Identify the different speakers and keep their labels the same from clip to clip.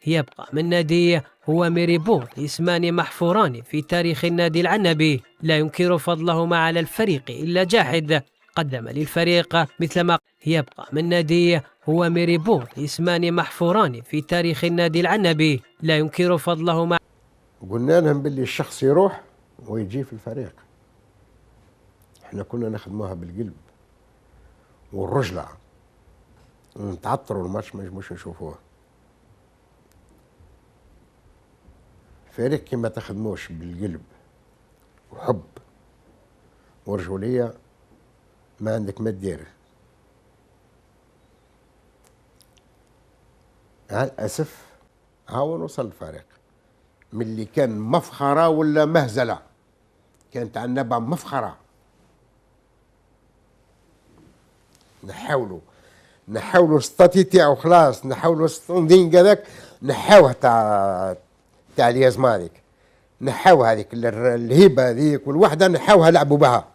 Speaker 1: يبقى من نادي هو ميريبو اسمان محفوران في تاريخ النادي العنبي لا ينكر فضلهما على الفريق إلا جاحد قدم للفريق مثلما يبقى من نادي هو ميريبو اسمان محفوران في تاريخ النادي العنبي لا ينكر فضلهما.
Speaker 2: قلنا لهم باللي الشخص يروح ويجي في الفريق، احنا كنا نخدموها بالقلب والرجلة ونتعطروا الماتش ما يجموش نشوفوه. فريق كي ما تخدموش بالقلب وحب ورجولية ما عندك ما تدير. مع الأسف هاون وصل الفريق من اللي كان مفخرة ولا مهزلة، كانت عنبة مفخرة. نحاولوا ستاتي تاعو خلاص، نحاولوا ستوندين هذاك نحاوه تاع اليزمانيك، نحاو هذيك الهبة هذيك والوحدة نحاوها لعبوا بها.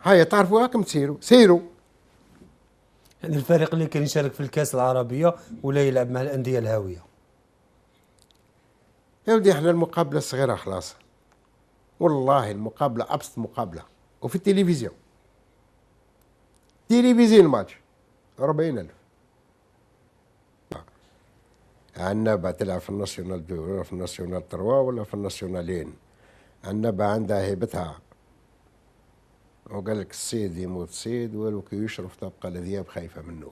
Speaker 2: هاي تعرفوا هاكم سيروا.
Speaker 3: يعني الفريق اللي كان يشارك في الكاس العربية ولا يلعب مع الأندية الهاوية.
Speaker 2: يا ودي احنا المقابلة الصغيرة خلاص، والله المقابلة أبسط مقابلة، وفي التلفزيون الماتش 40,000. عنبة تلعب في الناسيونال 2 ولا في الناسيونال 3 ولا في الناسيونالين. عنبة عندها هيبتها، وقال لك الصيد يموت صيد ولو كي يشرف تبقى الذئاب خايفة منه.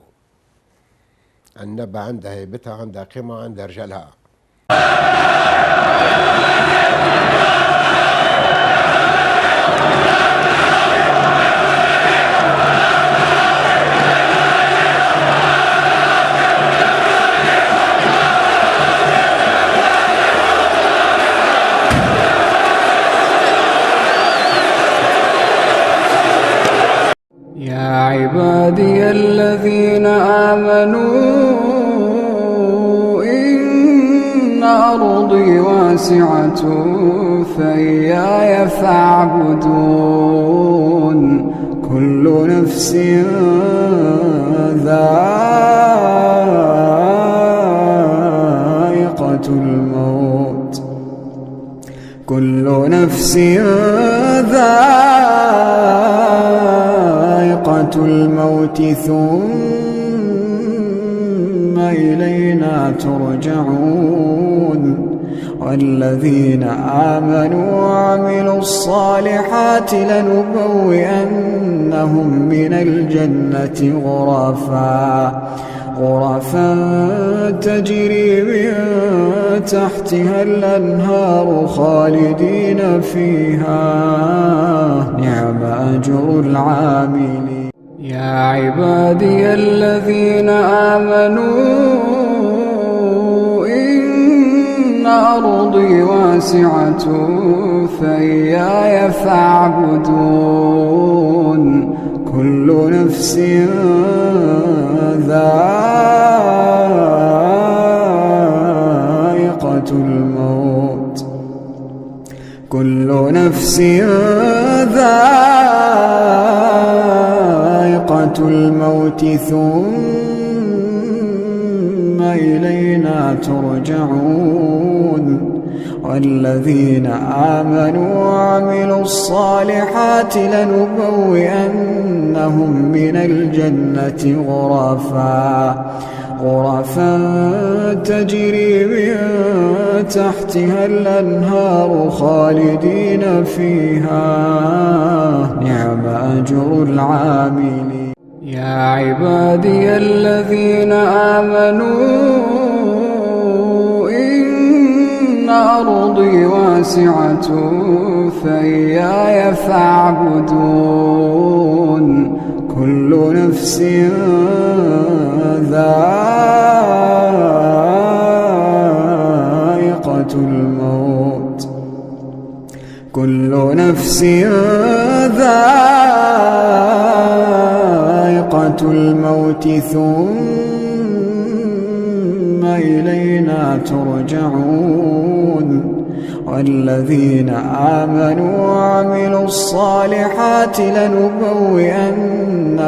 Speaker 2: عنبة عندها هيبتها، عندها قيمة، عندها رجالها.
Speaker 4: يا عبادي الذين آمنوا إن أرضي واسعة فإياي فاعبدون. كل نفس ذائقة الموت، كل نفس ذائقة الموت ثم إلينا ترجعون. والذين آمنوا وعملوا الصالحات لنبوئنهم من الجنة غرفا تجري من تحتها الأنهار خالدين فيها، نعم أجر العاملين. يا عبادي الذين آمنوا إن أرضي واسعة فإياي فاعبدون. كل نفس ذائقة الموت، كل نفس ذائقة الموت ثم إلينا ترجعون. والذين آمنوا وعملوا الصالحات لنبوئنهم من الجنة غرفا تجري من تحتها الأنهار خالدين فيها، نعم أجر العاملين. يا عبادي الذين آمنوا إن أرضي واسعة فإياي فاعبدون. كل نفس ذائقة الموت، كل نفس ذائقة الموت ثم إلينا ترجعون. والذين آمنوا وعملوا الصالحات لنبوئنهم